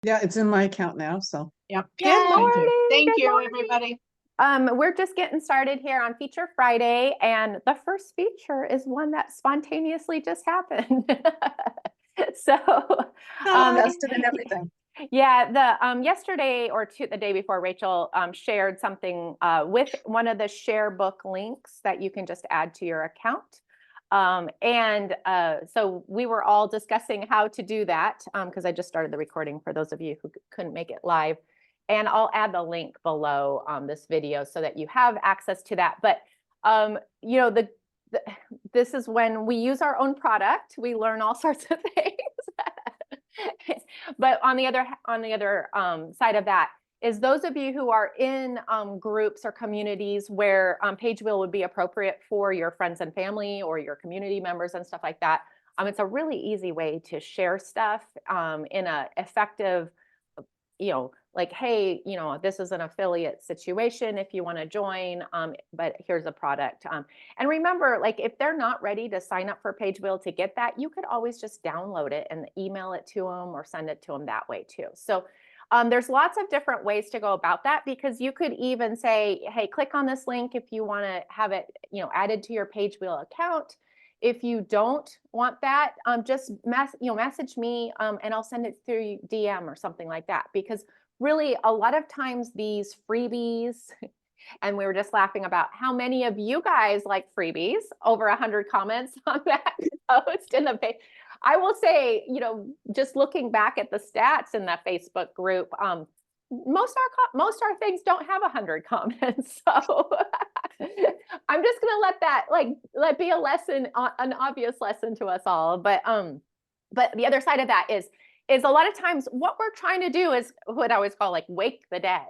Yeah, it's in my account now, so. Yep. Good Thank you. morning. Thank Good you, morning. everybody. We're just getting started here on Feature Friday, and the first feature is one that spontaneously just happened. So, um, Tested and everything. yeah, the yesterday or the day before, Rachel shared something with one of the share book links that you can just add to your account. So we were all discussing how to do that because I just started the recording for those of you who couldn't make it live. And I'll add the link below this video so that you have access to that. But you know, this is when we use our own product, we learn all sorts of things. But on the other side of that is those of you who are in groups or communities where Pagewheel would be appropriate for your friends and family or your community members and stuff like that. It's a really easy way to share stuff in a effective, like, hey, this is an affiliate situation if you want to join, but here's a product. And remember, like, if they're not ready to sign up for Pagewheel to get that, you could always just download it and email it to them or send it to them that way too. So there's lots of different ways to go about that, because you could even say, hey, click on this link if you want to have it, added to your Pagewheel account. If you don't want that, just message me and I'll send it through DM or something like that. Because really, a lot of times these freebies, and we were just laughing about how many of you guys like freebies, over 100 comments on that post in the page. I will say, just looking back at the stats in that Facebook group, most our things don't have 100 comments. So I'm just gonna let that let be a lesson, an obvious lesson to us all. But the other side of that is a lot of times what we're trying to do is what I always call like wake the dead,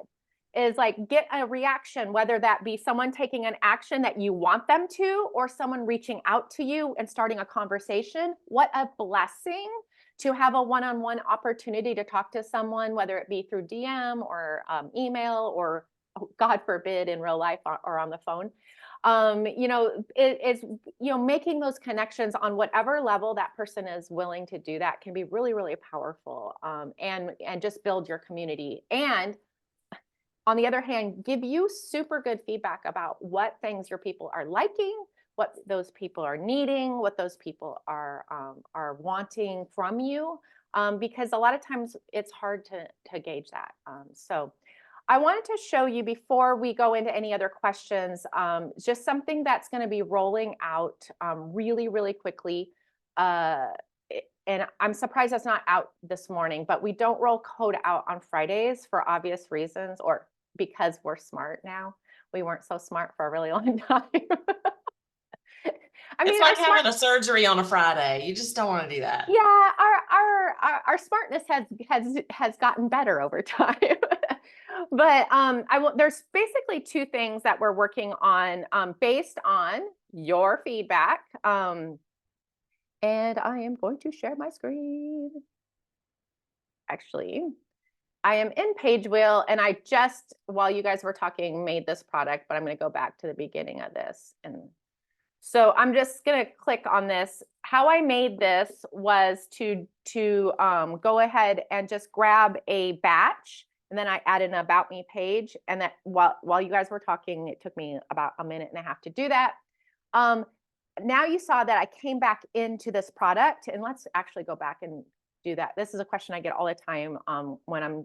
is like get a reaction, whether that be someone taking an action that you want them to, or someone reaching out to you and starting a conversation. What a blessing to have a one-on-one opportunity to talk to someone, whether it be through DM or email, or God forbid in real life or on the phone. It's making those connections on whatever level that person is willing to do that can be really, really powerful, and just build your community. And on the other hand, give you super good feedback about what things your people are liking, what those people are needing, what those people are wanting from you, because a lot of times it's hard to gauge that. So I wanted to show you, before we go into any other questions, just something that's going to be rolling out really, really quickly. And I'm surprised that's not out this morning, but we don't roll code out on Fridays for obvious reasons, or because we're smart now. We weren't so smart for a really long time. I mean, it's like having a surgery on a Friday. You just don't want to do that. Yeah, our smartness has gotten better over time. But there's basically two things that we're working on based on your feedback. And I am going to share my screen. Actually, I am in Pagewheel, and I just, while you guys were talking, made this product, but I'm going to go back to the beginning of this. And so I'm just going to click on this. How I made this was to go ahead and just grab a batch, and then I added an About Me page. And that while you guys were talking, it took me about a minute and a half to do that. Now you saw that I came back into this product, and let's actually go back and do that. This is a question I get all the time when I'm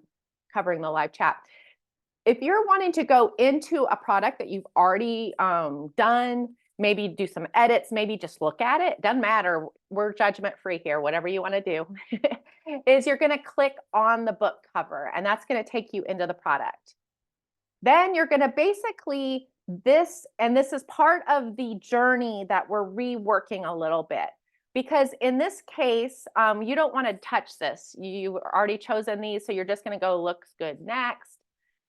covering the live chat. If you're wanting to go into a product that you've already done, maybe do some edits, maybe just look at it, doesn't matter. We're judgment free here, whatever you want to do, is you're going to click on the book cover, and that's going to take you into the product. Then you're going to basically this is part of the journey that we're reworking a little bit. Because in this case, you don't want to touch this. You've already chosen these, so you're just going to go looks good next.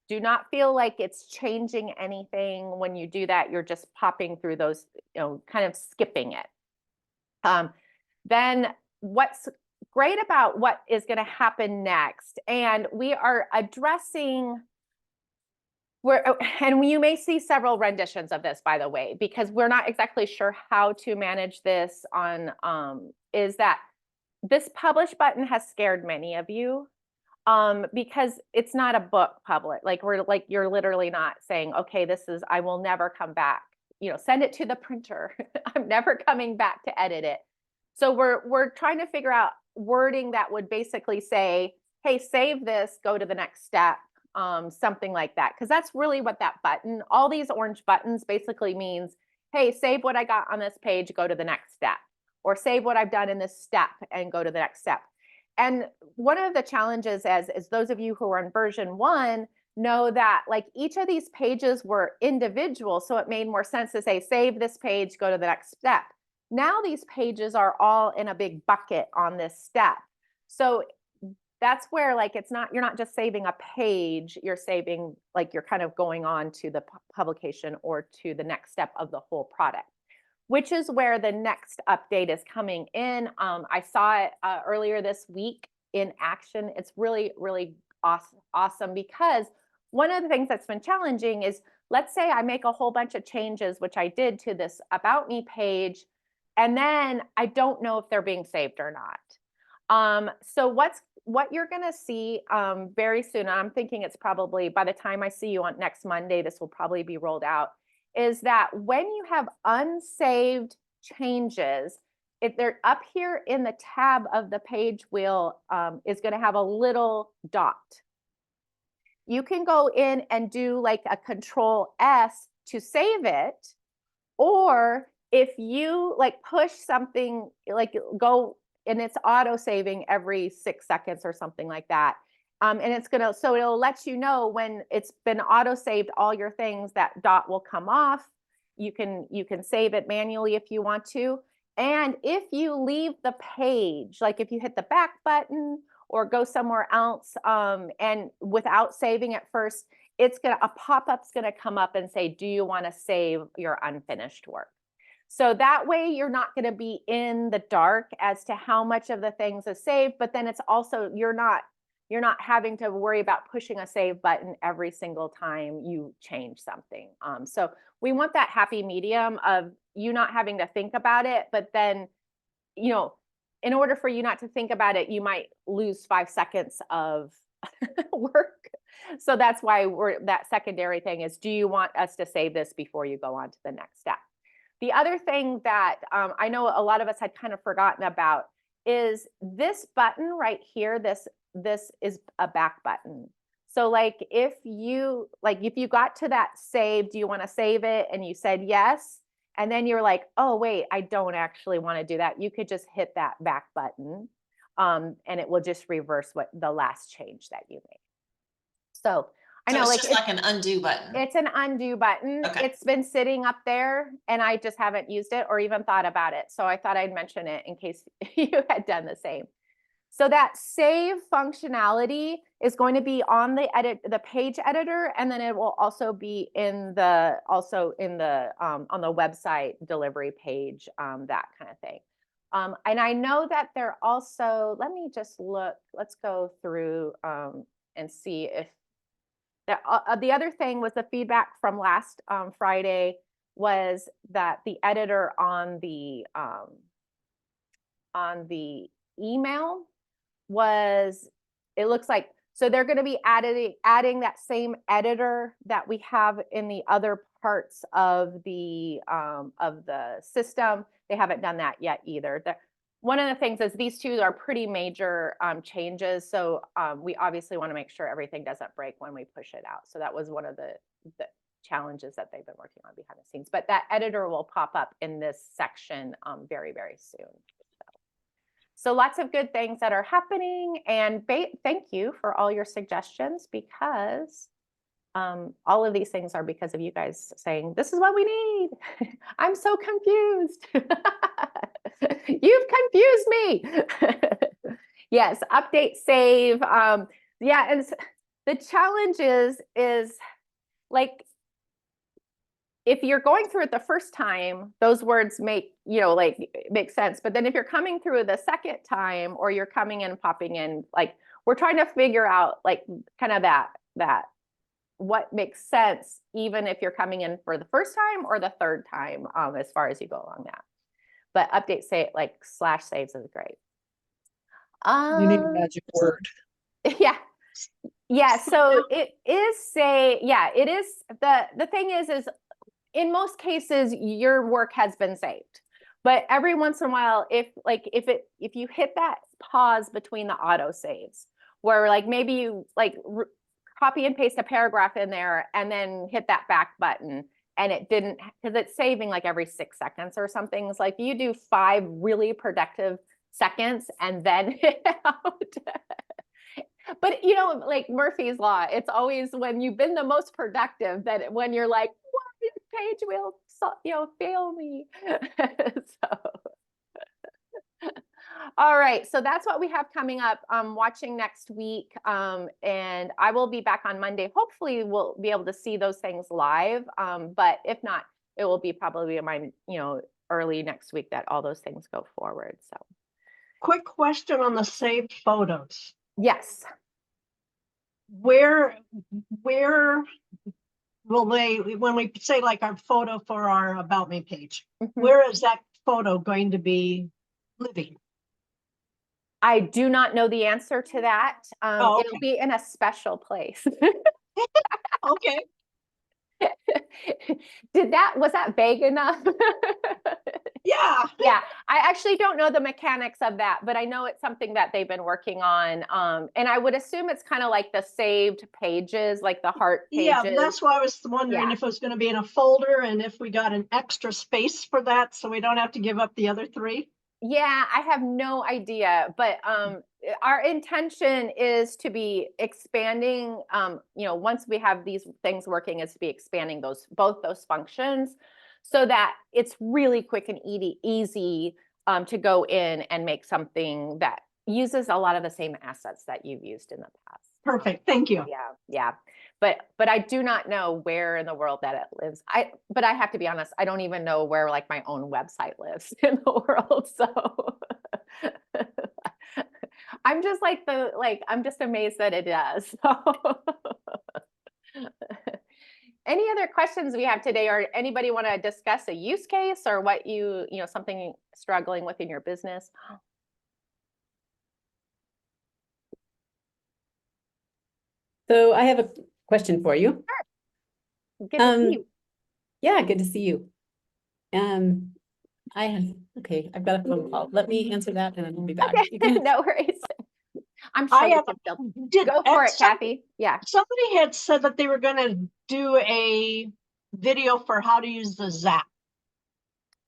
Do not feel like it's changing anything when you do that. You're just popping through those, kind of skipping it. Then what's great about what is going to happen next, and we are addressing and you may see several renditions of this, by the way, because we're not exactly sure how to manage this on, is that this publish button has scared many of you. Because it's not a book public, like you're literally not saying, okay, I will never come back, send it to the printer. I'm never coming back to edit it. So we're trying to figure out wording that would basically say, hey, save this, go to the next step, something like that. Because that's really what that button, all these orange buttons basically means, hey, save what I got on this page, go to the next step, or save what I've done in this step and go to the next step. And one of the challenges, as those of you who are on version 1 know, that like each of these pages were individual, so it made more sense to say, save this page, go to the next step. Now these pages are all in a big bucket on this step. So that's where like you're not just saving a page, you're saving, like you're kind of going on to the publication or to the next step of the whole product, which is where the next update is coming in. I saw it earlier this week in action. It's really, really awesome because one of the things that's been challenging is, let's say I make a whole bunch of changes, which I did to this About Me page, and then I don't know if they're being saved or not. So what you're gonna see very soon, I'm thinking it's probably by the time I see you on next Monday, this will probably be rolled out, is that when you have unsaved changes, if they're up here in the tab of the page wheel, is going to have a little dot. You can go in and do like a Control S to save it, or if you like push something, like go and it's auto saving every 6 seconds or something like that. And it's gonna, so it'll let you know when it's been auto saved all your things, that dot will come off. You can save it manually if you want to. And if you leave the page, like if you hit the back button or go somewhere else, and without saving it first, a pop-up's gonna come up and say, do you want to save your unfinished work? So that way you're not going to be in the dark as to how much of the things is saved, but then it's also, you're not having to worry about pushing a save button every single time you change something. So we want that happy medium of you not having to think about it, but then, in order for you not to think about it, you might lose 5 seconds of work. So that's why that secondary thing is, do you want us to save this before you go on to the next step? The other thing that I know a lot of us had kind of forgotten about is this button right here. This is a back button. So like if you got to that save, do you want to save it? And you said yes. And then you're like, oh, wait, I don't actually want to do that. You could just hit that back button, and it will just reverse what the last change that you made. So I know, it's just like an undo button. It's an undo button. Okay. It's been sitting up there and I just haven't used it or even thought about it. So I thought I'd mention it in case you had done the same. So that save functionality is going to be on the page editor, and then it will also be on the website delivery page, that kind of thing. And I know that they're also, let me just look, let's go through and see if the other thing was the feedback from last Friday was that the editor on the email was, it looks like, so they're going to be adding that same editor that we have in the other parts of the system. They haven't done that yet either. One of the things is these two are pretty major changes. So we obviously want to make sure everything doesn't break when we push it out. So that was one of the challenges that they've been working on behind the scenes. But that editor will pop up in this section very, very soon. So lots of good things that are happening. And thank you for all your suggestions, because all of these things are because of you guys saying, this is what we need. I'm so confused. You've confused me. Yes, update, save. Yeah, and the challenge is like, if you're going through it the first time, those words make sense. But then if you're coming through the second time, or you're coming in, popping in, like we're trying to figure out like kind of that what makes sense, even if you're coming in for the first time or the third time, as far as you go along that. But update, say like /saves is great. You need a magic word. Yeah, Yeah, so it is it is, the thing is in most cases, your work has been saved. But every once in a while, if you hit that pause between the auto saves, where like maybe you copy and paste a paragraph in there and then hit that back button and it didn't, because it's saving like every 6 seconds or something. It's like you do 5 really productive seconds and then hit out. But you know, like Murphy's Law, it's always when you've been the most productive that when you're like, why did Pagewheel, fail me? So, all right. So that's what we have coming up. Watching next week. And I will be back on Monday. Hopefully we'll be able to see those things live. But if not, it will be probably my, early next week that all those things go forward. So Quick question on the saved photos. yes. Where will they, when we say like our photo for our About Me page, where is that photo going to be living? I do not know the answer to that. Oh, okay. It'll be in a special place. Okay. Was that vague enough? Yeah. Yeah, I actually don't know the mechanics of that, but I know it's something that they've been working on. And I would assume it's kind of like the saved pages, like the heart pages. Yeah, that's why I was wondering if it was going to be in a folder and if we got an extra space for that so we don't have to give up the other 3. Yeah, I have no idea, but our intention is to be expanding, once we have these things working, is to be expanding both those functions so that it's really quick and easy to go in and make something that uses a lot of the same assets that you've used in the past. Perfect. Thank you. Yeah. But I do not know where in the world that it lives. But I have to be honest, I don't even know where like my own website lives in the world. So I'm just I'm just amazed that it does. So any other questions we have today, or anybody want to discuss a use case or what something struggling with in your business? So I have a question for you. Sure. Good to see you. Yeah, good to see you. I've got a phone call. Let me answer that and then we'll be back. Okay. No worries. I'm sure you can still go for it, Kathy. Yeah. Somebody had said that they were going to do a video for how to use the Zap.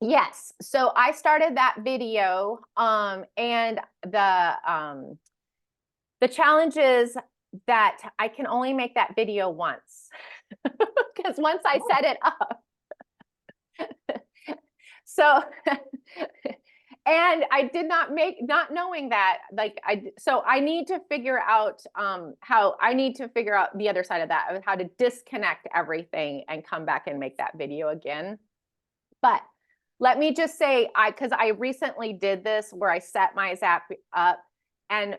Yes. So I started that video, and the challenge is that I can only make that video once because once I set it up. So, and I did not not knowing that, so I need to figure out the other side of that, of how to disconnect everything and come back and make that video again. But let me just say, because I recently did this where I set my Zap up, and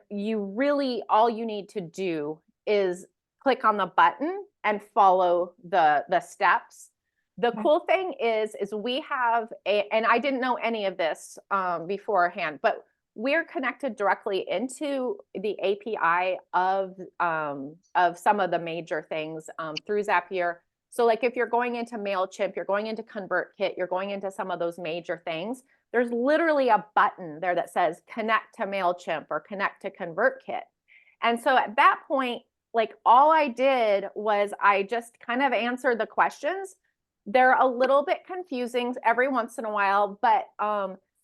all you need to do is click on the button and follow the steps. The cool thing is we have and I didn't know any of this beforehand, but we're connected directly into the API of some of the major things through Zapier. So like if you're going into MailChimp, you're going into ConvertKit, you're going into some of those major things, there's literally a button there that says connect to MailChimp or connect to ConvertKit. And so at that point, like all I did was I just kind of answered the questions. They're a little bit confusing every once in a while, but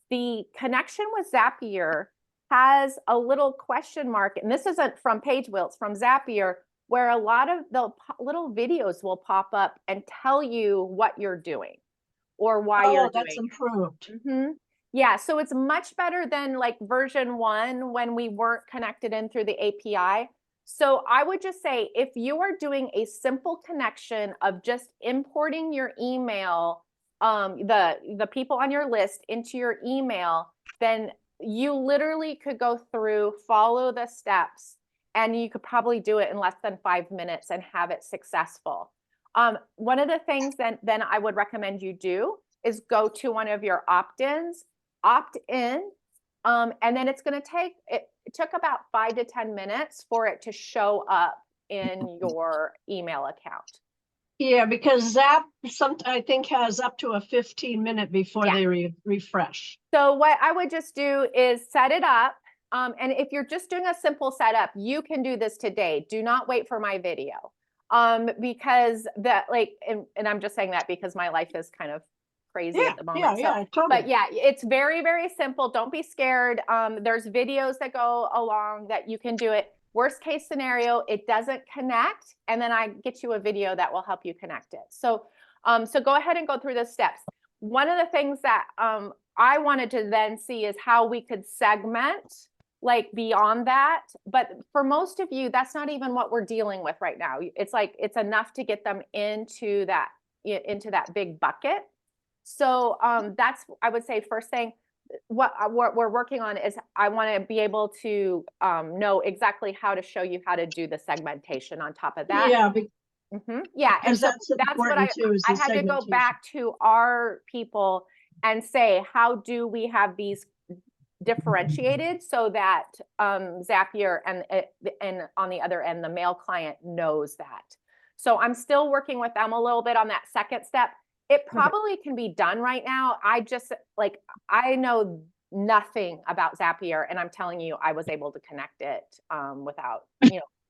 the connection with Zapier has a little question mark, and this isn't from Pagewheel, it's from Zapier, where a lot of the little videos will pop up and tell you what you're doing or why you're doing it. That's improved. Yeah, so it's much better than like version 1 when we weren't connected in through the API. So I would just say, if you are doing a simple connection of just importing your email, the people on your list into your email, then you literally could go through, follow the steps, and you could probably do it in less than 5 minutes and have it successful. One of the things then I would recommend you do is go to one of your opt-ins, opt in, and then it's going to take, it took about 5 to 10 minutes for it to show up in your email account. Yeah, because Zap I think has up to a 15-minute before Yeah. they refresh. So what I would just do is set it up. And if you're just doing a simple setup, you can do this today. Do not wait for my video. Because that and I'm just saying that because my life is kind of crazy Yeah, at the moment. yeah, totally. But yeah, it's very, very simple. Don't be scared. There's videos that go along that you can do it. Worst case scenario, it doesn't connect, and then I get you a video that will help you connect it. So, so go ahead and go through the steps. One of the things that I wanted to then see is how we could segment like beyond that. But for most of you, that's not even what we're dealing with right now. It's like, it's enough to get them into that big bucket. So that's, I would say, first thing, what we're working on is I want to be able to know exactly how to show you how to do the segmentation on top of that. Yeah, Yeah, and because so that's that's what important too, is I the had to go segmentation. back to our people and say, how do we have these differentiated so that Zapier and on the other end, the mail client knows that. So I'm still working with them a little bit on that second step. It probably can be done right now. I just I know nothing about Zapier, and I'm telling you, I was able to connect it without,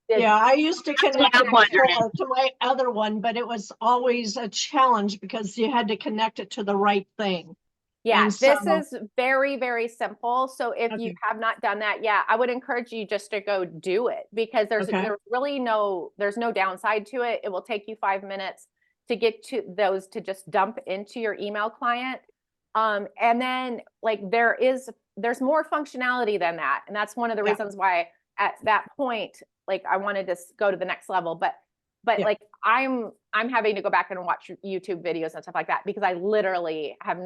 Yeah, I used to connect it wondering. before to my other one, but it was always a challenge because you had to connect it to the right thing. Yeah, And this so- is very, very simple. So if you Okay. have not done that, yeah, I would encourage you just to go do it, because there's really there's no downside to it. It will take you 5 minutes to get to those to just dump into your email client. And then there's more functionality than that. And that's one of the reasons why at that point, I wanted to go to the next level, but I'm having to go back and watch YouTube videos and stuff like that, because I literally have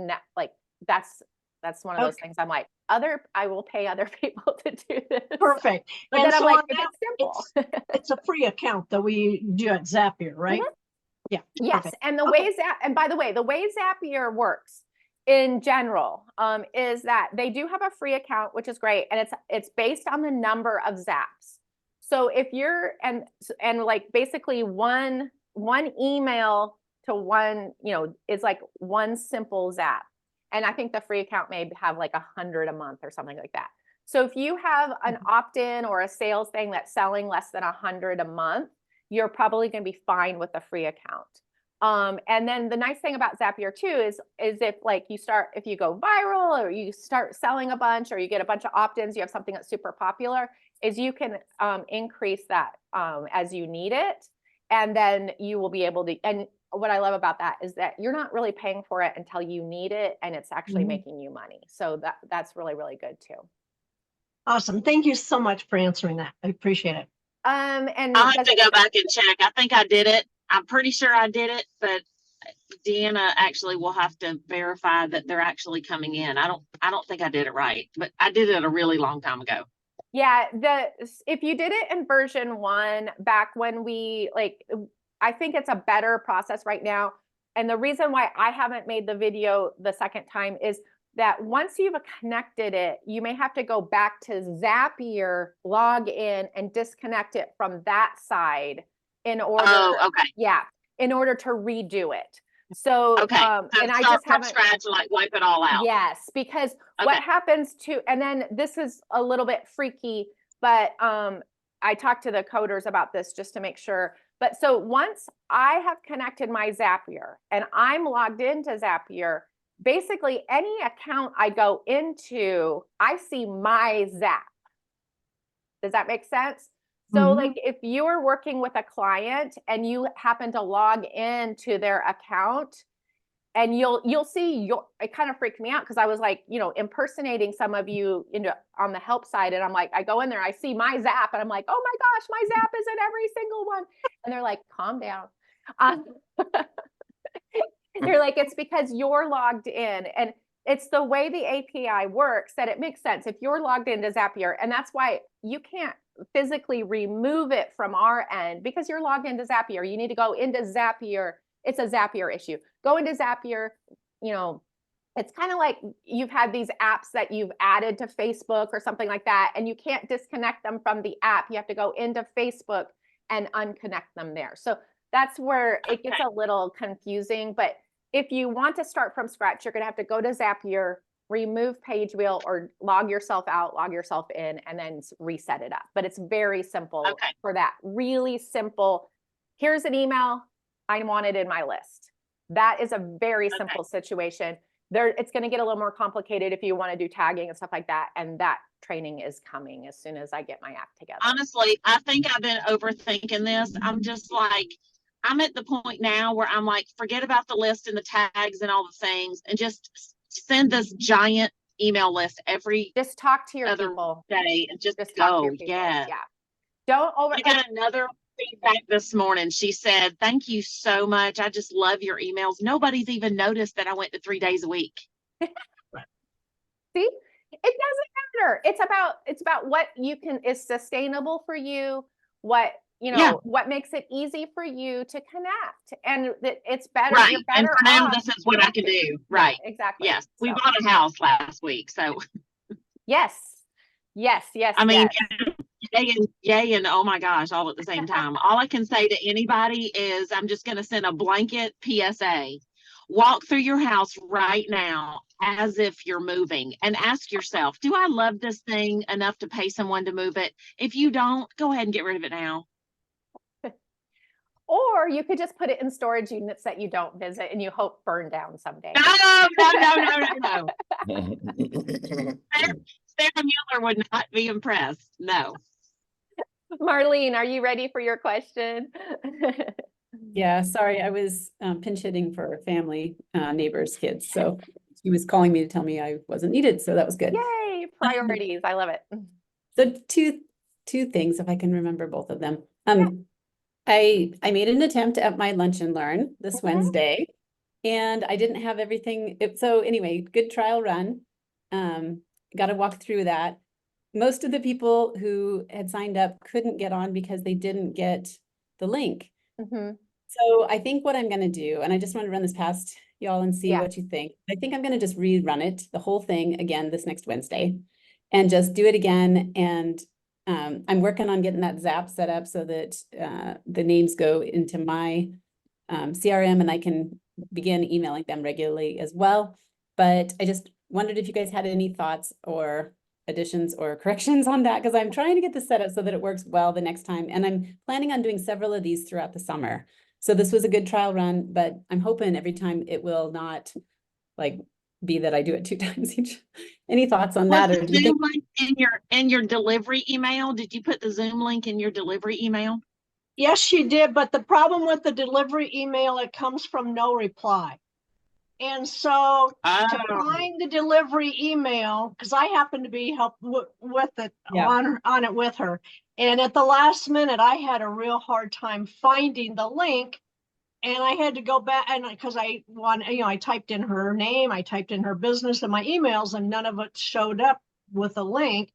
that's one of those things I'm like, I will pay other people to do this. Perfect. But And then I'm so like, on if that, it's simple. it's a free account that we do at Zapier, right? Yeah. Yes, perfect. and and by the way, the way Zapier works in general is that they do have a free account, which is great, and it's based on the number of zaps. So if you're and basically one email to one, is like one simple zap, and I think the free account may have like 100 a month or something like that. So if you have an opt-in or a sales thing that's selling less than 100 a month, you're probably going to be fine with a free account. And then the nice thing about Zapier too is if you go viral or you start selling a bunch or you get a bunch of opt-ins, you have something that's super popular, is you can increase that as you need it. And then you will be able to, and what I love about that is that you're not really paying for it until you need it, and it's actually making you money. So that's really, really good too. Awesome. Thank you so much for answering that. I appreciate it. And I'll have to go back and check. I think I did it. I'm pretty sure I did it, but Deanna actually will have to verify that they're actually coming in. I don't think I did it right, but I did it a really long time ago. Yeah, if you did it in version 1 back when I think it's a better process right now. And the reason why I haven't made the video the second time is that once you've connected it, you may have to go back to Zapier, log in, and disconnect it from that side in order. Oh, okay. Yeah, in order to redo it. So, Okay. and I start just from haven't. scratch, wipe it all out. Yes, because what happens and then this is a little bit freaky, but I talked to the coders about this just to make sure. But so once I have connected my Zapier and I'm logged into Zapier, basically any account I go into, I see my Zap. Does that make sense? So if you're working with a client and you happen to log into their account, and you'll see it kind of freaked me out because I was impersonating some of you on the help side, and I'm like, I go in there, I see my Zap, and I'm like, oh my gosh, my Zap is in every single one, and they're like, calm down. They're like, it's because you're logged in, and it's the way the API works that it makes sense if you're logged into Zapier, and that's why you can't physically remove it from our end because you're logged into Zapier. You need to go into Zapier. It's a Zapier issue. Go into Zapier, it's kind of like you've had these apps that you've added to Facebook or something like that, and you can't disconnect them from the app. You have to go into Facebook and unconnect them there. So that's where it gets a little confusing. But if you want to start from scratch, you're going to have to go to Zapier, remove Pagewheel, or log yourself out, log yourself in, and then reset it up. But it's very simple for that. Really simple. Here's an email. I want it in my list. That is a very simple situation. It's going to get a little more complicated if you want to do tagging and stuff like that. And that training is coming as soon as I get my act together. Honestly, I think I've been overthinking this. I'm just like, I'm at the point now where I'm like, forget about the list and the tags and all the things, and just send this giant email list every Just talk to your other people. day and just Talk to go. your people. Yeah. Don't over. I got another feedback this morning. She said, thank you so much. I just love your emails. Nobody's even noticed that I went to 3 days a week. See, it doesn't matter. It's about what is sustainable for you, what what makes it easy for you to connect, and that it's better. Right. You're And better for now, off this is what I can do. Right. Exactly. Yes. We So, bought a house last week. So yes. I mean, yes. yay and oh my gosh, all at the same time. All I can say to anybody is I'm just going to send a blanket PSA. Walk through your house right now as if you're moving and ask yourself, do I love this thing enough to pay someone to move it? If you don't, go ahead and get rid of it now. Or you could just put it in storage units that you don't visit and you hope burn down someday. No. Sarah Mueller would not be impressed. No. Marlene, are you ready for your question? Yeah, sorry, I was pinch hitting for family, neighbors' kids. So he was calling me to tell me I wasn't needed. So that was good. Yay, priorities. I love it. So two things, if I can remember both of them. I made an attempt at my lunch and learn this Wednesday, and I didn't have everything. So anyway, good trial run. Got to walk through that. Most of the people who had signed up couldn't get on because they didn't get the link. So I think what I'm going to do, and I just want to run this past y'all and see what you think. I think I'm going to just rerun it, the whole thing again this next Wednesday, and just do it again. And I'm working on getting that Zap set up so that the names go into my CRM and I can begin emailing them regularly as well. But I just wondered if you guys had any thoughts or additions or corrections on that, because I'm trying to get this set up so that it works well the next time. And I'm planning on doing several of these throughout the summer. So this was a good trial run, but I'm hoping every time it will not like be that I do it 2 times each. Any thoughts on that? Or do you think in your delivery email? Did you put the Zoom link in your delivery email? Yes, she did. But the problem with the delivery email, it comes from no reply. And so to find the delivery email, because I happen to be helped with it on it with her. And at the last minute, I had a real hard time finding the link. And I had to go back, and because I typed in her name, I typed in her business and my emails, and none of it showed up with a link.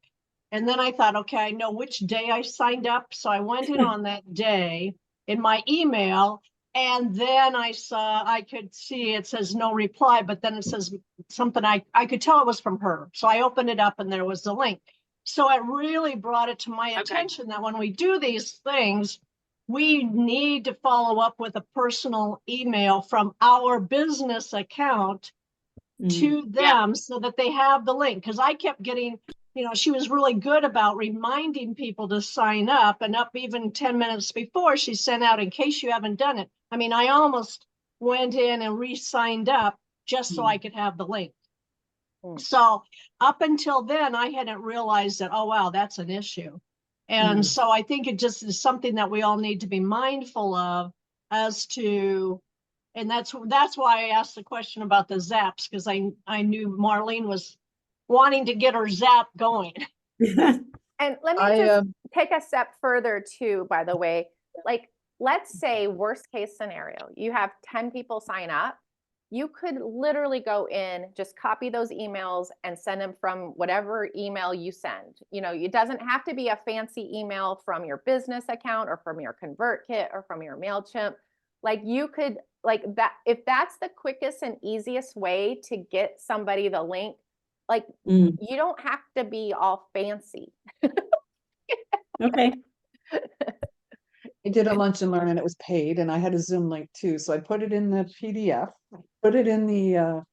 And then I thought, okay, I know which day I signed up. So I went in on that day in my email, and then I could see it says no reply, but then it says something I could tell it was from her. So I opened it up and there was the link. So it really brought it to my attention that when we do these things, we need to follow up with a personal email from our business account to them so that they have the link. Because I kept getting, she was really good about reminding people to sign up, and up even 10 minutes before she sent out, in case you haven't done it. I mean, I almost went in and re-signed up just so I could have the link. So up until then, I hadn't realized that, oh, wow, that's an issue. And so I think it just is something that we all need to be mindful of as to, and that's why I asked the question about the Zaps, because I knew Marlene was wanting to get her Zap going. And let me just take a step further too, by the way, like, let's say worst case scenario, you have 10 people sign up. You could literally go in, just copy those emails and send them from whatever email you send. It doesn't have to be a fancy email from your business account or from your ConvertKit or from your MailChimp. Like, you could, like that, if that's the quickest and easiest way to get somebody the link, like you don't have to be all fancy. Okay. I did a lunch and learn and it was paid and I had a Zoom link too. So I put it in the PDF, put it in the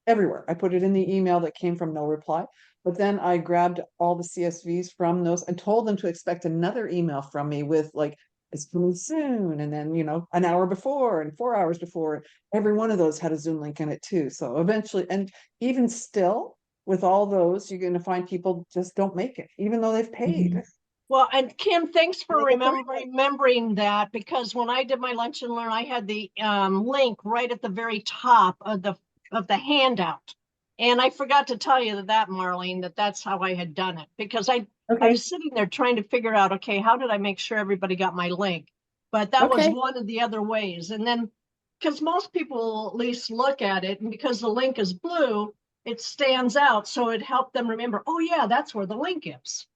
everywhere. I put it in the email that came from no reply. But then I grabbed all the CSVs from those and told them to expect another email from me with like, it's coming soon. And then, an hour before and 4 hours before, every one of those had a Zoom link in it too. So eventually, and even still with all those, you're going to find people just don't make it, even though they've paid. Well, and Kim, thanks for They get remembering that, because when I did my lunch and learn, I had the link right at the very top of the handout. And I forgot to tell you that, Marlene, that's how I had done it, because I was sitting there trying to figure out, okay, how did I make sure everybody got my link? But that was one of the other ways. And then, because most people will at least look at it, and because the link is blue, it stands out. So it helped them remember, oh yeah, that's where the link is.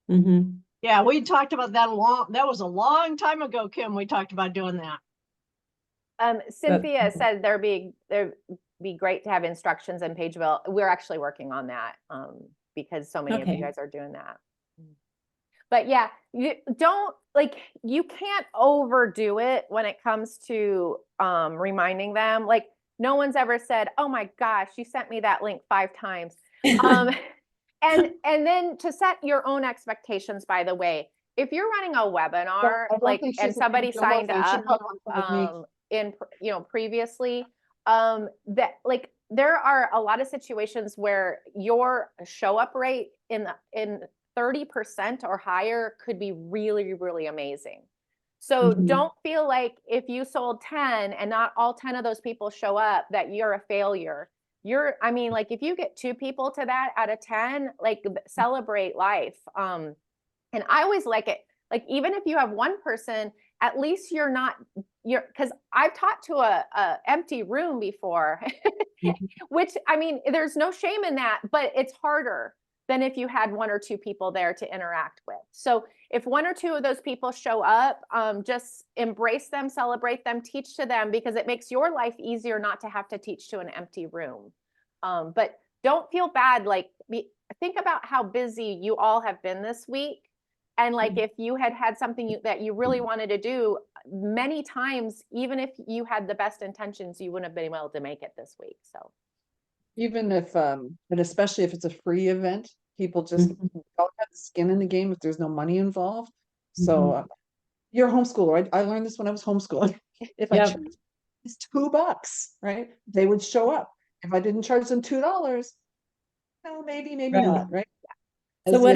Mm-hmm. Yeah, we talked about that that was a long time ago, Kim. We talked about doing that. Cynthia said there'd be great to have instructions in Pagewheel. We're actually working on that because so many of you guys are doing that. But yeah, you can't overdo it when it comes to reminding them. Like, no one's ever said, oh my gosh, you sent me that link 5 times. And then to set your own expectations, by the way, if you're running a webinar, and somebody signed up previously, that there are a lot of situations where your show up rate in 30% or higher could be really, really amazing. So don't feel like if you sold 10 and not all 10 of those people show up, that you're a failure. If you get 2 people to that out of 10, celebrate life. And I always like it. Like, even if you have 1 person, at least because I've taught to a empty room before, which, there's no shame in that, but it's harder than if you had 1 or 2 people there to interact with. So if 1 or 2 of those people show up, just embrace them, celebrate them, teach to them, because it makes your life easier not to have to teach to an empty room. But don't feel bad. Think about how busy you all have been this week. And if you had something that you really wanted to do, many times, even if you had the best intentions, you wouldn't have been able to make it this week. So even if, and especially if it's a free event, people just don't have the skin in the game if there's no money involved. So you're a homeschooler. I learned this when I was homeschooling. If I charged it's $2, right? They would show up. If I didn't charge them $2, maybe not, right? So what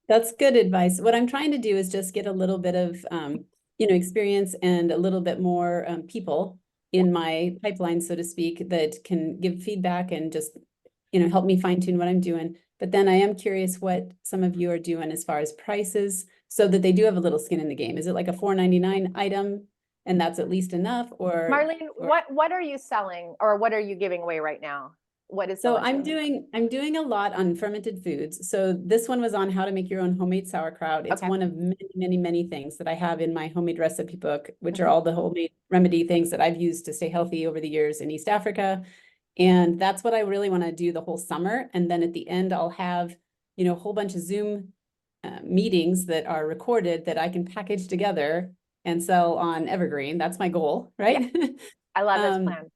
that's good advice. What I'm trying to do is just get a little bit of, experience and a little bit more people in my pipeline, so to speak, that can give feedback and just, help me fine tune what I'm doing. But then I am curious what some of you are doing as far as prices, so that they do have a little skin in the game. Is it like a $4.99 item and that's at least enough? Or Marlene, what are you selling, or what are you giving away right now? What is so I'm doing a lot on fermented foods. So this one was on how to make your own homemade sauerkraut. It's one of many, many, many things that I have in my homemade recipe book, which are all the homemade remedy things that I've used to stay healthy over the years in East Africa. And that's what I really want to do the whole summer. And then at the end, I'll have, a whole bunch of Zoom meetings that are recorded that I can package together and sell on Evergreen. That's my goal, right? Yeah. I love this plan.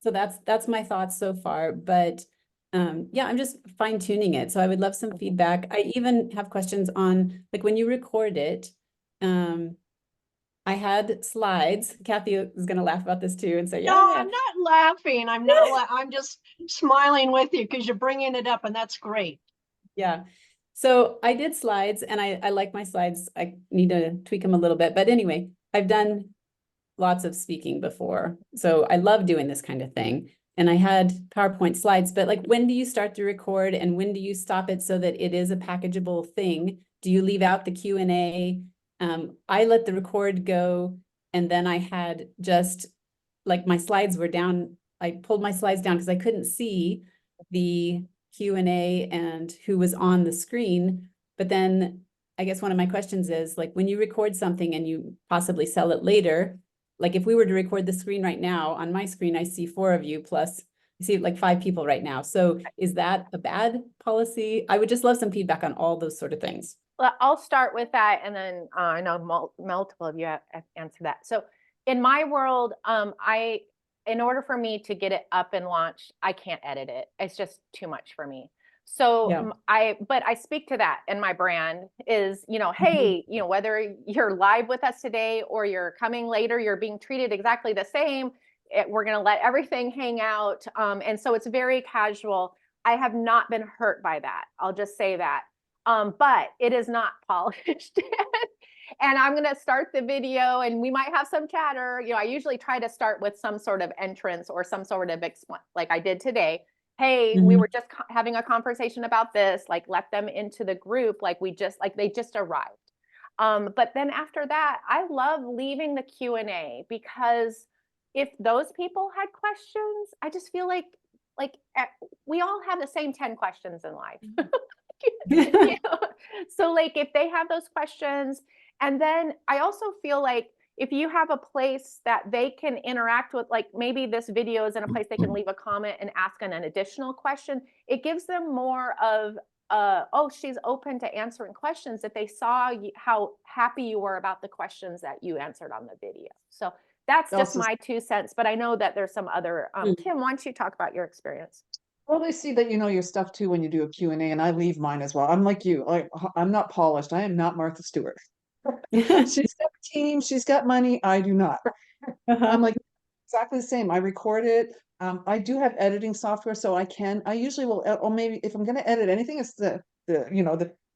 So that's my thoughts so far, but I'm just fine tuning it. So I would love some feedback. I even have questions on, when you record it, I had slides. Kathy is going to laugh about this too and say, No, I'm not laughing. I'm just smiling with you because you're bringing it up, and that's great. Yeah. So I did slides, and I like my slides. I need to tweak them a little bit, but anyway, I've done lots of speaking before. So I love doing this kind of thing. And I had PowerPoint slides, but when do you start to record and when do you stop it so that it is a packageable thing? Do you leave out the Q&A? I let the record go, and then I had just my slides were down. I pulled my slides down because I couldn't see the Q&A and who was on the screen. But then I guess one of my questions is, when you record something and you possibly sell it later, if we were to record the screen right now, on my screen, I see 4 of you plus I see like 5 people right now. So is that a bad policy? I would just love some feedback on all those sort of things. Well, I'll start with that, and then I know multiple of you have answered that. So in my world, in order for me to get it up and launched, I can't edit it. It's just too much for me. So Yeah. but I speak to that in my brand is, hey, whether you're live with us today or you're coming later, you're being treated exactly the same. We're going to let everything hang out. And so it's very casual. I have not been hurt by that. I'll just say that. But it is not polished yet. And I'm going to start the video and we might have some chatter. I usually try to start with some sort of entrance or some sort of like I did today. Hey, we were just having a conversation about this, like let them into the group. Like they just arrived. But then after that, I love leaving the Q&A because if those people had questions, I just feel like we all have the same 10 questions in life. So like if they have those questions, and then I also feel like if you have a place that they can interact with, like maybe this video is in a place they can leave a comment and ask an additional question, it gives them more of oh, she's open to answering questions if they saw how happy you were about the questions that you answered on the video. So that's just my 2 cents, but I know that there's some other, Kim, why don't you talk about your experience? Well, they see that you know your stuff too when you do a Q&A, and I leave mine as well. I'm like you, I'm not polished. I am not Martha Stewart. She's got a team, she's got money. I do not. I'm like exactly the same. I record it. I do have editing software, so I usually will, or maybe if I'm going to edit anything, it's the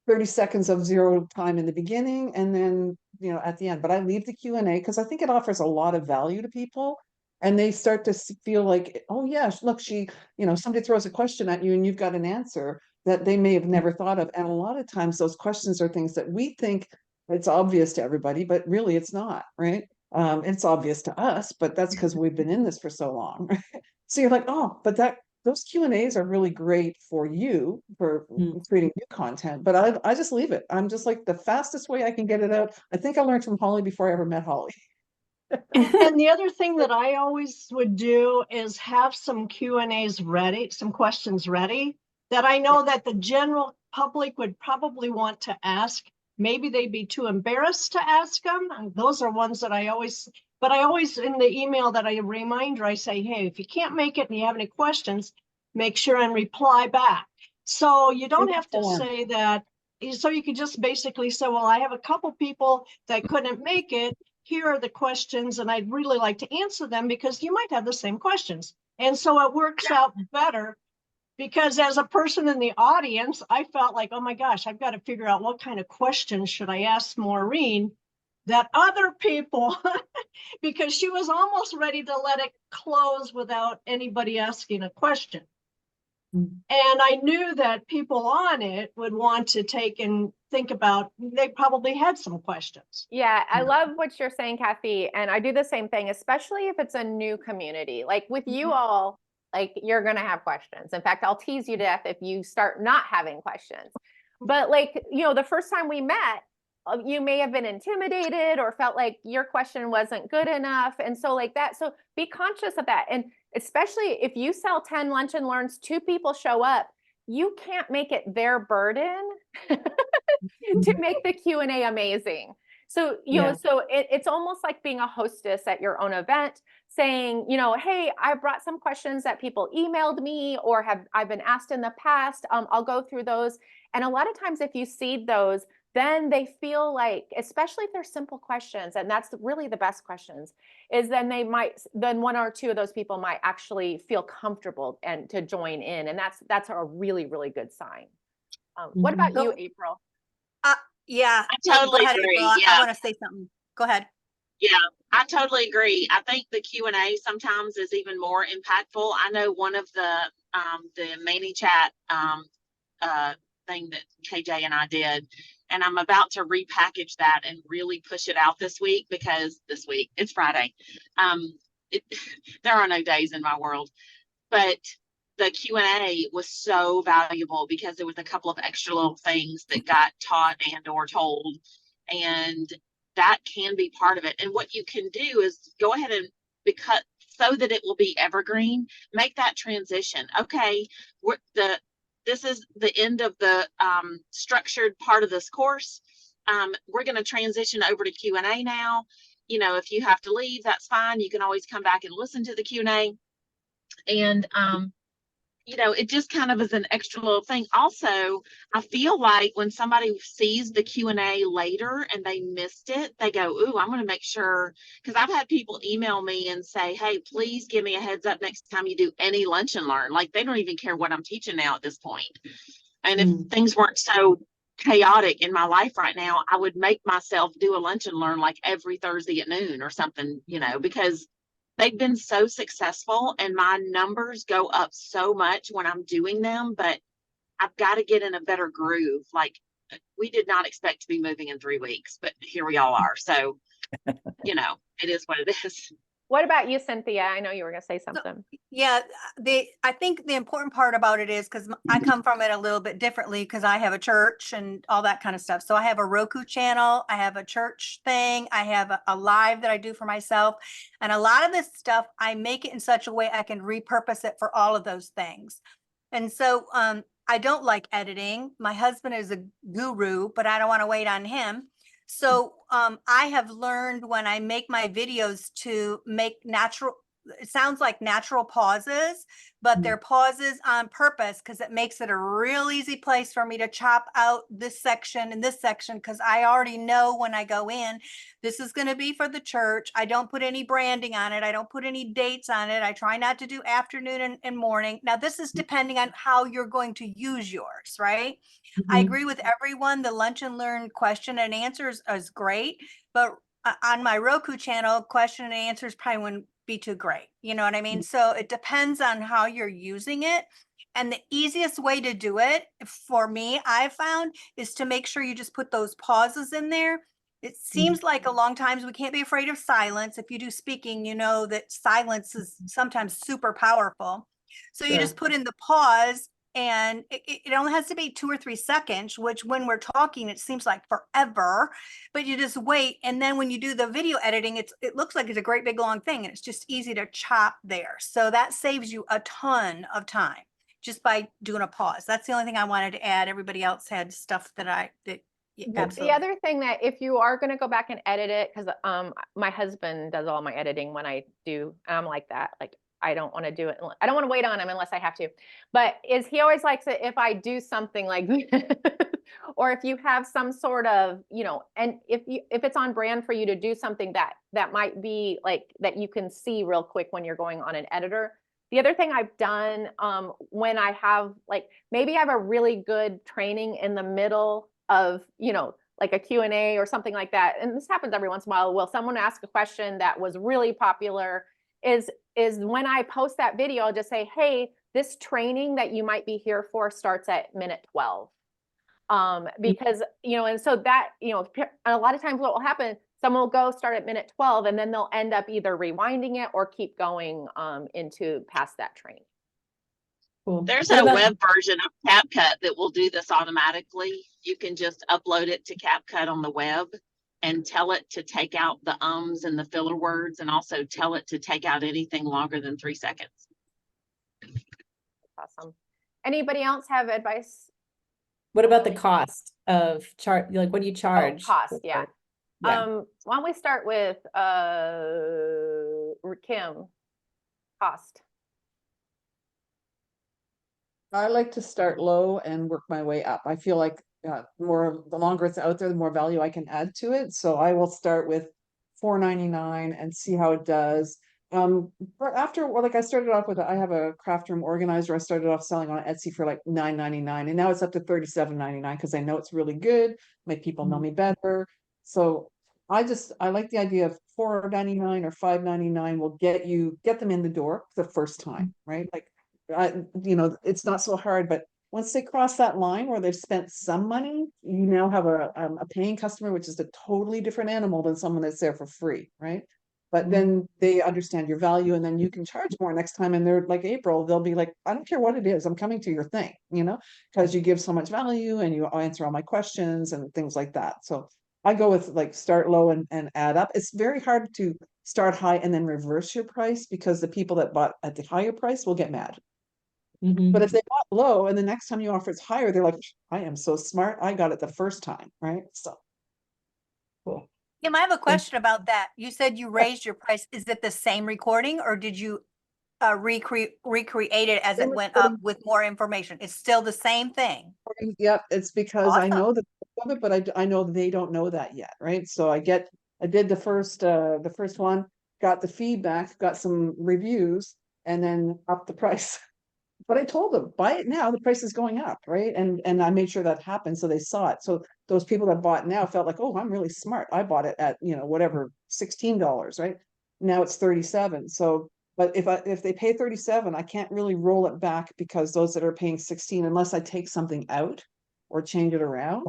30 seconds of zero time in the beginning and then at the end. But I leave the Q&A because I think it offers a lot of value to people. And they start to feel like, oh yeah, look, somebody throws a question at you and you've got an answer that they may have never thought of. And a lot of times those questions are things that we think it's obvious to everybody, but really it's not, right? It's obvious to us, but that's because we've been in this for so long. So you're like, oh, but those Q&As are really great for you for creating new content, but I just leave it. I'm just like the fastest way I can get it out. I think I learned from Holly before I ever met Holly. And the other thing that I always would do is have some Q&As ready, some questions ready that I know that the general public would probably want to ask. Maybe they'd be too embarrassed to ask them. And those are ones that I always in the email that I reminder, I say, hey, if you can't make it and you have any questions, make sure and reply back. So you don't have to say that. So you could just basically say, well, I have a couple people that couldn't make it. Here are the questions, and I'd really like to answer them because you might have the same questions. And so it works out better because as a person in the audience, I felt like, oh my gosh, I've got to figure out what kind of questions should I ask Maureen that other people, because she was almost ready to let it close without anybody asking a question. And I knew that people on it would want to take and think about, they probably had some questions. Yeah, I love what you're saying, Kathy. And I do the same thing, especially if it's a new community. Like with you all, like you're going to have questions. In fact, I'll tease you to death if you start not having questions. But like, the first time we met, you may have been intimidated or felt like your question wasn't good enough. And so like that, so be conscious of that. And especially if you sell 10 lunch and learns, 2 people show up, you can't make it their burden to make the Q&A amazing. So, it's almost like being a hostess at your own event saying, hey, I brought some questions that people emailed me or I've been asked in the past. I'll go through those. And a lot of times if you seed those, then they feel like, especially if they're simple questions, and that's really the best questions, is then then 1 or 2 of those people might actually feel comfortable and to join in. And that's a really, really good sign. What about you, April? Yeah. I totally agree. I want to say something. Go ahead. Yeah, I totally agree. I think the Q&A sometimes is even more impactful. I know one of the ManyChat thing that KJ and I did, and I'm about to repackage that and really push it out this week because this week it's Friday. There are no days in my world, but the Q&A was so valuable because there was a couple of extra little things that got taught and or told, and that can be part of it. And what you can do is go ahead and, because so that it will be evergreen, make that transition. Okay, this is the end of the structured part of this course. We're going to transition over to Q&A now. You know, if you have to leave, that's fine. You can always come back and listen to the Q&A. And, you know, it just kind of is an extra little thing. Also, I feel like when somebody sees the Q&A later and they missed it, they go, ooh, I'm going to make sure, because I've had people email me and say, hey, please give me a heads up next time you do any lunch and learn. Like, they don't even care what I'm teaching now at this point. And if things weren't so chaotic in my life right now, I would make myself do a lunch and learn like every Thursday at noon or something, you know, because they've been so successful and my numbers go up so much when I'm doing them, but I've got to get in a better groove. Like, we did not expect to be moving in 3 weeks, but here we all are. So, you know, it is what it is. What about you, Cynthia? I know you were going to say something. Yeah, I think the important part about it is because I come from it a little bit differently because I have a church and all that kind of stuff. So I have a Roku channel, I have a church thing, I have a live that I do for myself. And a lot of this stuff, I make it in such a way I can repurpose it for all of those things. And so I don't like editing. My husband is a guru, but I don't want to wait on him. So I have learned when I make my videos to make natural, it sounds like natural pauses, but they're pauses on purpose because it makes it a real easy place for me to chop out this section and this section because I already know when I go in, this is going to be for the church. I don't put any branding on it. I don't put any dates on it. I try not to do afternoon and morning. Now, this is depending on how you're going to use yours, right? I agree with everyone. The lunch and learn question and answers is great, but on my Roku channel, question and answers probably wouldn't be too great. You know what I mean? So it depends on how you're using it. And the easiest way to do it for me, I found, is to make sure you just put those pauses in there. It seems like a long times we can't be afraid of silence. If you do speaking, you know that silence is sometimes super powerful. So you just put in the pause, and it only has to be 2 or 3 seconds, which when we're talking, it seems like forever, but you just wait. And then when you do the video editing, it looks like it's a great big long thing and it's just easy to chop there. So that saves you a ton of time just by doing a pause. That's the only thing I wanted to add. Everybody else had stuff that The other thing that if you are going to go back and edit it, because my husband does all my editing when I do, I'm like that, like, I don't want to do it. I don't want to wait on him unless I have to. But is he always likes it if I do something like or if you have some sort of, you know, and if it's on brand for you to do something that might be like that you can see real quick when you're going on an editor. The other thing I've done when I have like maybe I have a really good training in the middle of, you know, like a Q&A or something like that. And this happens every once in a while. Will someone ask a question that was really popular? Is when I post that video, I'll just say, hey, this training that you might be here for starts at minute 12. Because, you know, and so that, you know, a lot of times what will happen, someone will go start at minute 12 and then they'll end up either rewinding it or keep going into past that training. Cool. There's a web version of CapCut that will do this automatically. You can just upload it to CapCut on the web and tell it to take out the ums and the filler words, and also tell it to take out anything longer than 3 seconds. Awesome. Anybody else have advice? What about the cost of like what do you charge? Oh, cost, yeah. Yeah. Why don't we start with Kim? Cost. I like to start low and work my way up. I feel like the longer it's out there, the more value I can add to it. So I will start with $4.99 and see how it does. But after, well, like I started off with, I have a craft room organizer. I started off selling on Etsy for like $9.99, and now it's up to $37.99 because I know it's really good. My people know me better. So I like the idea of $4.99 or $5.99 will get them in the door the first time, right? Like, you know, it's not so hard, but once they cross that line where they've spent some money, you now have a paying customer, which is a totally different animal than someone that's there for free, right? But then they understand your value, and then you can charge more next time. And they're like April, they'll be like, I don't care what it is, I'm coming to your thing, you know, because you give so much value and you answer all my questions and things like that. So I go with like start low and add up. It's very hard to start high and then reverse your price because the people that bought at the higher price will get mad. But if they bought low and the next time you offer it's higher, they're like, I am so smart. I got it the first time, right? So cool. Kim, I have a question about that. You said you raised your price. Is it the same recording or did you recreate it as it went up with more information? It's still the same thing. Yep, it's because I Awesome. know that of it, but I know they don't know that yet, right? So I did the first one, got the feedback, got some reviews, and then up the price. But I told them, buy it now, the price is going up, right? And I made sure that happened so they saw it. So those people that bought now felt like, oh, I'm really smart. I bought it at, whatever, $16, right? Now it's 37. So, but if they pay 37, I can't really roll it back because those that are paying 16, unless I take something out or change it around.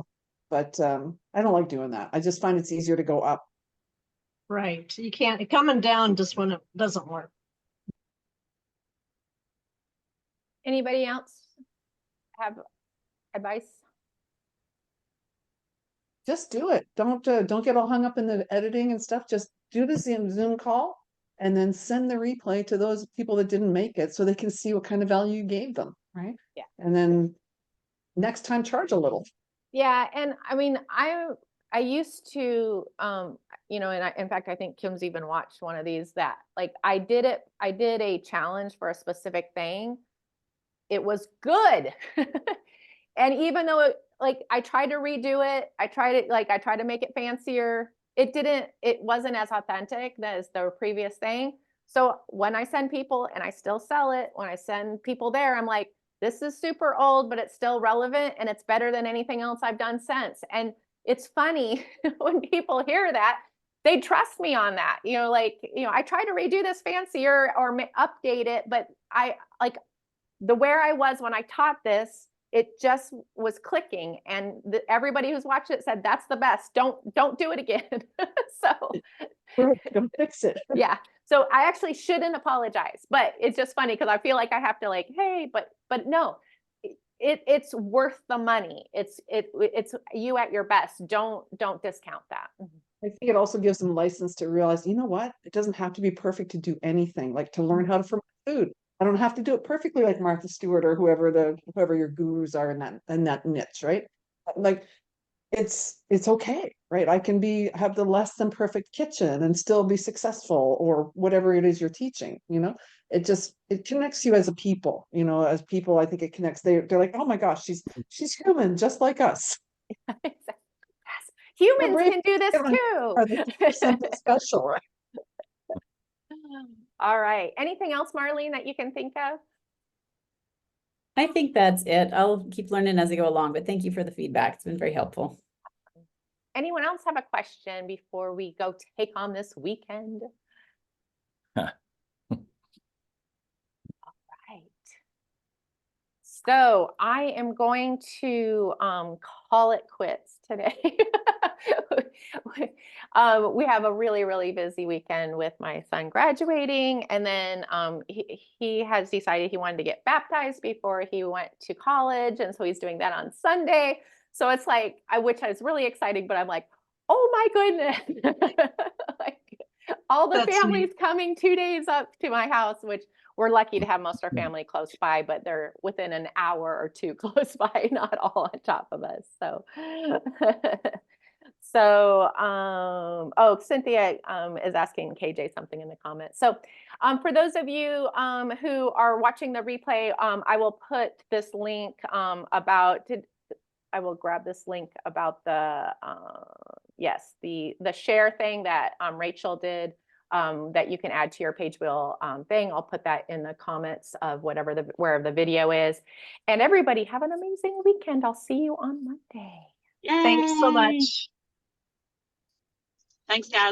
But I don't like doing that. I just find it's easier to go up. Right. You can't, coming down just when it doesn't work. Anybody else have advice? Just do it. Don't get all hung up in the editing and stuff. Just do the Zoom call and then send the replay to those people that didn't make it so they can see what kind of value you gave them, right? Yeah. And then next time charge a little. Yeah, and I mean, I used to, and in fact, I think Kim's even watched one of these that like I did a challenge for a specific thing. It was good. And even though I tried to redo it, I tried to make it fancier. It wasn't as authentic as the previous thing. So when I send people, and I still sell it, when I send people there, I'm like, this is super old, but it's still relevant and it's better than anything else I've done since. And it's funny when people hear that, they trust me on that. I try to redo this fancier or update it, but where I was when I taught this, it just was clicking, and everybody who's watched it said that's the best. Don't do it again. So Don't fix it. yeah. So I actually shouldn't apologize, but it's just funny because I feel like I have to hey, but no, it's worth the money. It's you at your best. Don't discount that. I think it also gives them license to realize, you know what? It doesn't have to be perfect to do anything, like to learn how to ferment food. I don't have to do it perfectly like Martha Stewart or whoever your gurus are in that niche, right? Like it's okay, right? I can have the less than perfect kitchen and still be successful or whatever it is you're teaching, it connects you as a people, as people. I think it connects. They're like, oh my gosh, she's human just like us. Yes. Humans can do this too. Something special, right? All right. Anything else, Marlene, that you can think of? I think that's it. I'll keep learning as I go along, but thank you for the feedback. It's been very helpful. Anyone else have a question before we go take on this weekend? All right. So I am going to call it quits today. We have a really, really busy weekend with my son graduating, and then he has decided he wanted to get baptized before he went to college, and so he's doing that on Sunday. So it's which is really exciting, but I'm like, oh my goodness. All the families coming 2 days up to my house, which we're lucky to have most of our family close by, but they're within an hour or two close by, not all on top of us. So, Cynthia is asking KJ something in the comments. So for those of you who are watching the replay, I will put this link I will grab this link about the share thing that Rachel did that you can add to your Pagewheel thing. I'll put that in the comments of wherever the video is. And everybody have an amazing weekend. I'll see you on Monday. Yay. Thanks so much. Thanks, guys.